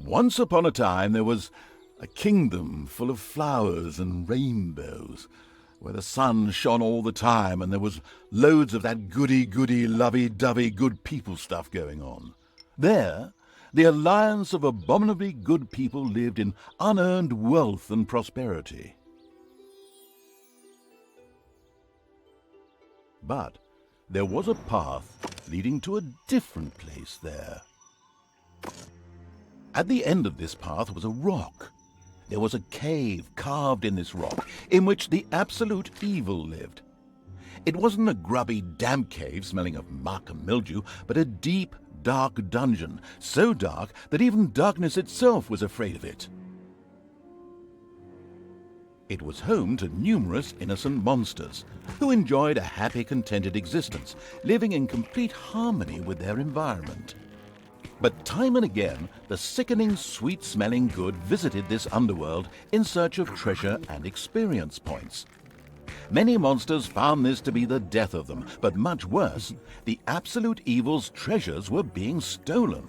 Once upon a time there was a kingdom full of flowers and rainbows, where the sun shone all the time and there was loads of that goody-goody, lovey-dovey good people stuff going on. There, the alliance of abominably good people lived in unearned wealth and prosperity. But there was a path leading to a different place there. At the end of this path was a rock. There was a cave carved in this rock in which the absolute evil lived. It wasn't a grubby, damp cave smelling of muck and mildew, but a deep, dark dungeon, so dark that even darkness itself was afraid of it. It was home to numerous innocent monsters who enjoyed a happy, contented existence, living in complete harmony with their environment. But time and again, the sickening, sweet-smelling good visited this underworld in search of treasure and experience points. Many monsters found this to be the death of them, but much worse, the absolute evil's treasures were being stolen.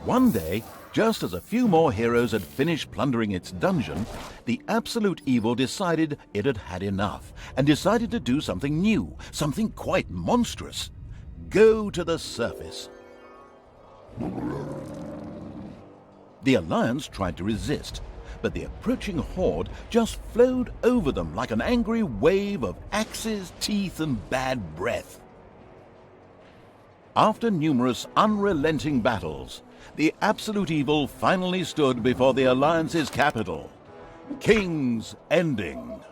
One day, just as a few more heroes had finished plundering its dungeon, the absolute evil decided it had had enough, and decided to do something new, something quite monstrous. Go to the surface. The Alliance tried to resist, but the approaching horde just flowed over them like an angry wave of axes, teeth, and bad breath. After numerous unrelenting battles, the absolute evil finally stood before the Alliance's capital, King's Ending.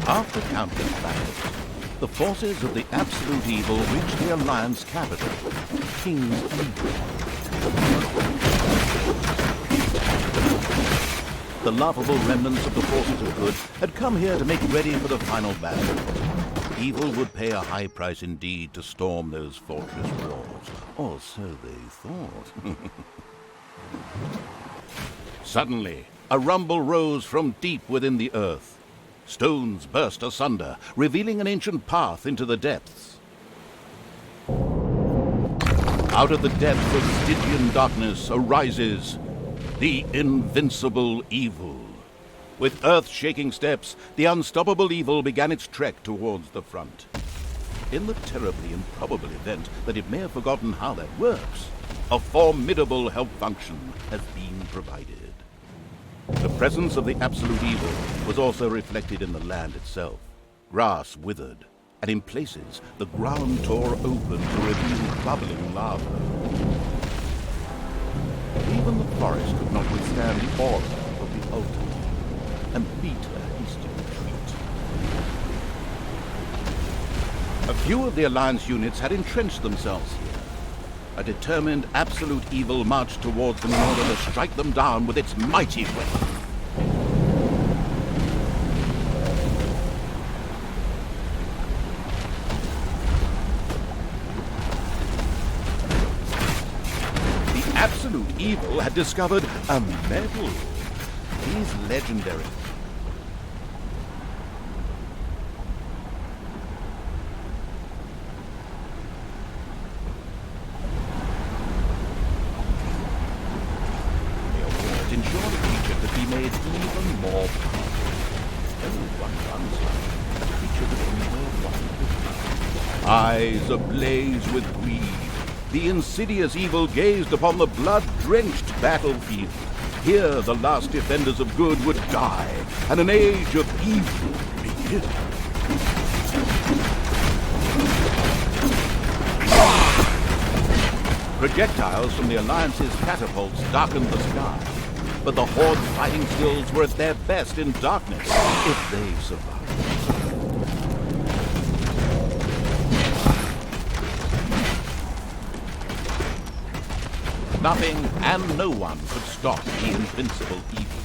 After countless battles, the forces of the absolute evil reached the Alliance capital, King's Ending. The laughable remnants of the forces of good had come here to make ready for the final battle. Evil would pay a high price indeed to storm those fortress walls, or so they thought. Suddenly, a rumble rose from deep within the earth. Stones burst asunder, revealing an ancient path into the depths. Out of the depths of Stygian darkness arises the invincible evil. With earth-shaking steps, the unstoppable evil began its trek towards the front. In the terribly improbable event that it may have forgotten how that works, a formidable help function has been provided. The presence of the absolute evil was also reflected in the land itself. Grass withered, and in places the ground tore open to reveal bubbling lava. Even the forest could not withstand the aura of the ultimate, and beat a hasty retreat. A few of the Alliance units had entrenched themselves here. A determined absolute evil marched towards them in order to strike them down with its mighty weapon. The absolute evil had discovered a medal. He's legendary. Ensured the creature could be made even more powerful. Only one runs like a creature that can wear one. Eyes ablaze with greed, the insidious evil gazed upon the blood-drenched battlefield. Here the last defenders of good would die, and an age of evil begin. Projectiles from the Alliance's catapults darkened the sky. But the Horde's fighting skills were at their best in darkness, if they survived. Nothing and no one could stop the invincible evil.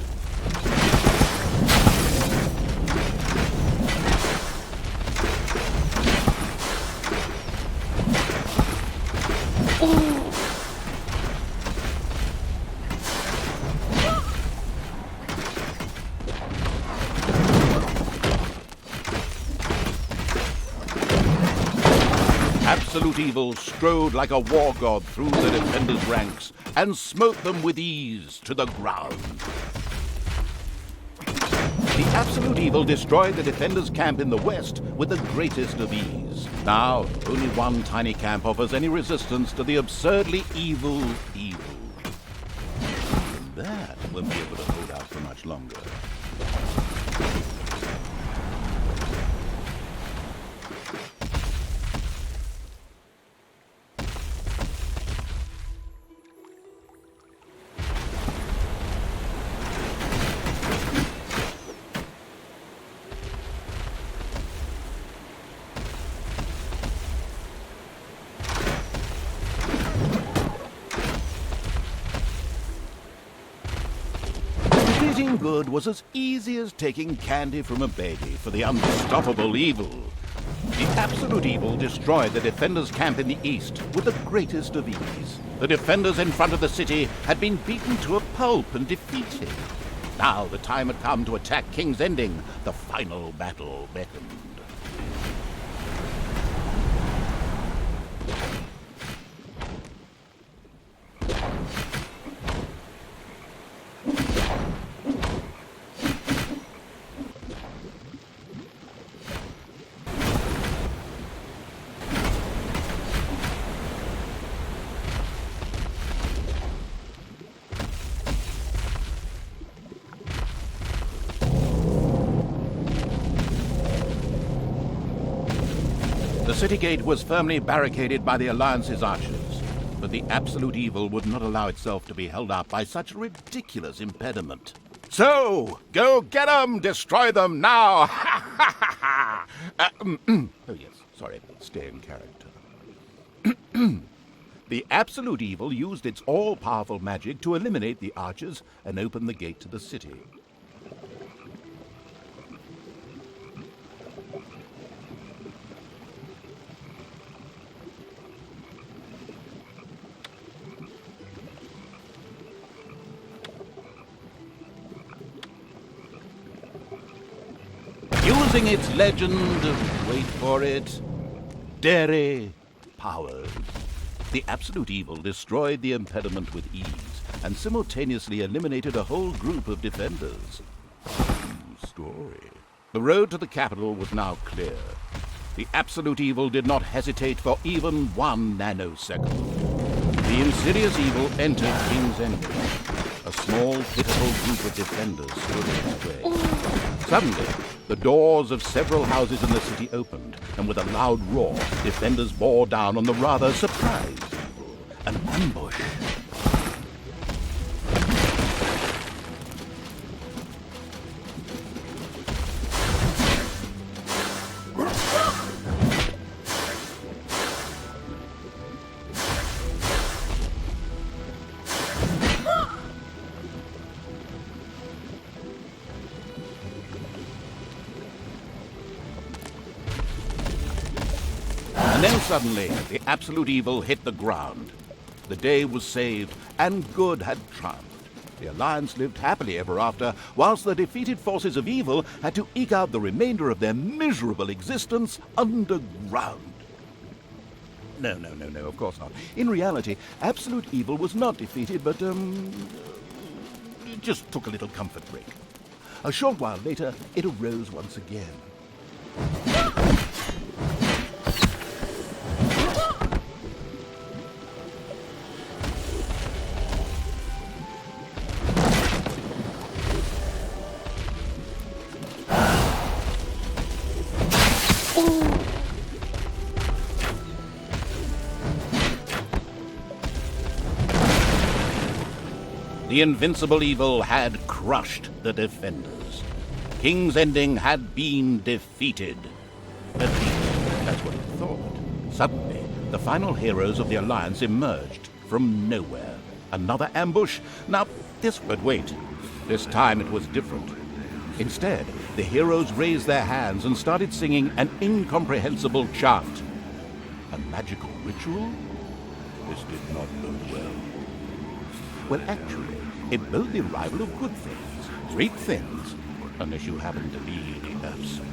Absolute Evil strode like a war god through the defenders' ranks and smote them with ease to the ground. The Absolute Evil destroyed the defenders' camp in the west with the greatest of ease. Now, only one tiny camp offers any resistance to the absurdly evil evil. And that won't be able to hold out for much longer. Defeating good was as easy as taking candy from a baby for the unstoppable evil. The Absolute Evil destroyed the defenders' camp in the east with the greatest of ease. The defenders in front of the city had been beaten to a pulp and defeated. Now the time had come to attack King's Ending. The final battle beckoned. The city gate was firmly barricaded by the Alliance's archers, but the Absolute Evil would not allow itself to be held up by such a ridiculous impediment. So, go get them! Destroy them now! Ha ha ha ha! Oh yes, sorry, stay in character. The Absolute Evil used its all-powerful magic to eliminate the archers and open the gate to the city. Using its legend, wait for it, Derry powers, the Absolute Evil destroyed the impediment with ease and simultaneously eliminated a whole group of defenders. True story. The road to the capital was now clear. The Absolute Evil did not hesitate for even 1 nanosecond. The insidious evil entered King's Ending. A small, pitiful group of defenders stood in its way. Suddenly, the doors of several houses in the city opened, and with a loud roar, defenders bore down on the rather surprised evil. An ambush. And then suddenly, the Absolute Evil hit the ground. The day was saved, and good had triumphed. The Alliance lived happily ever after, whilst the defeated forces of evil had to eke out the remainder of their miserable existence underground. No, of course not. In reality, Absolute Evil was not defeated, but, it just took a little comfort break. A short while later, it arose once again. The invincible evil had crushed the defenders. King's Ending had been defeated. At least, that's what it thought. Suddenly, the final heroes of the Alliance emerged from nowhere. Another ambush? Now, but wait. This time it was different. Instead, the heroes raised their hands and started singing an incomprehensible chant. A magical ritual? This did not bode well. Well, actually, it bode the arrival of good things, great things, unless you happen to be the Absolute